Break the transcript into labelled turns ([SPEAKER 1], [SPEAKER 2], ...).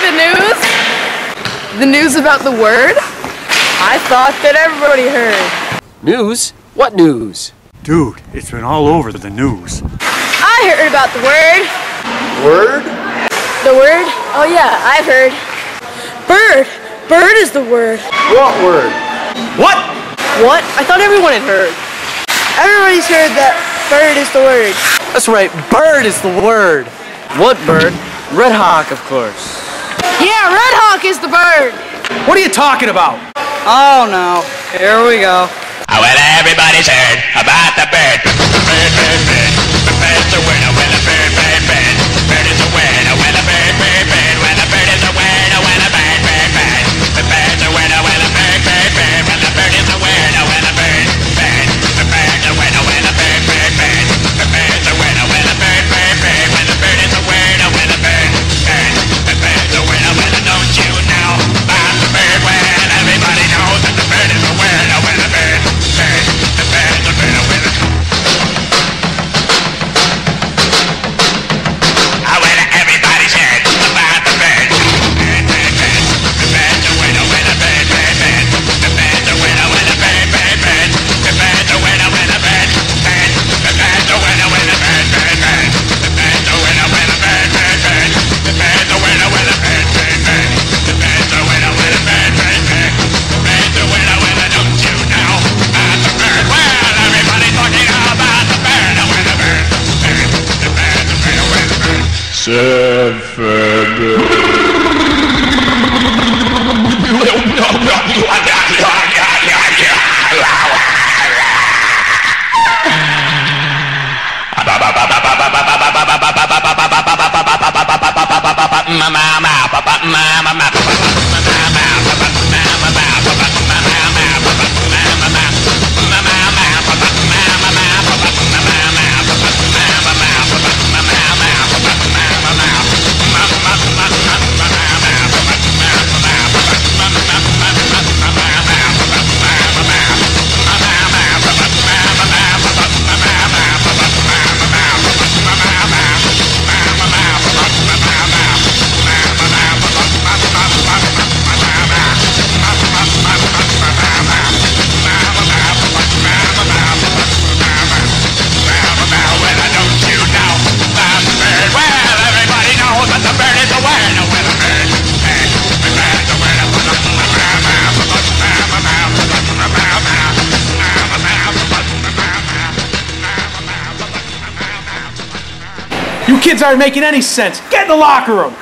[SPEAKER 1] the news? The news about the word? I thought that everybody heard.
[SPEAKER 2] News? What news?
[SPEAKER 3] Dude, it's been all over the news.
[SPEAKER 1] I heard about the word.
[SPEAKER 2] Word?
[SPEAKER 1] The word? Oh yeah, I've heard. Bird. Bird is the word.
[SPEAKER 2] What word?
[SPEAKER 3] What?
[SPEAKER 1] What? I thought everyone had heard. Everybody's heard that bird is the word.
[SPEAKER 2] That's right, bird is the word. What bird? RedHawk, of course.
[SPEAKER 1] Yeah, RedHawk is the bird.
[SPEAKER 3] What are you talking about?
[SPEAKER 4] Oh no, here we go.
[SPEAKER 5] Well, everybody's heard about the bird. Bird, bird, bird. The bird's a word. Well, a bird, bird, bird. Bird is a word. Well, a bird, bird, bird. Well, a bird is a word. Well, a bird, bird, bird. The bird's a word. Well, a bird, bird, bird. Well, a bird is a word. Well, a bird, bird. The bird's a word. Well, a bird, bird, bird. The bird's a word. Well, a bird, bird, bird. Well, the bird is a word. Well, a bird, bird. The bird's a word. Well, don't you know about the bird? Well, everybody knows that the bird is a word. Well, a bird.
[SPEAKER 3] You kids aren't making any sense. Get in the locker room.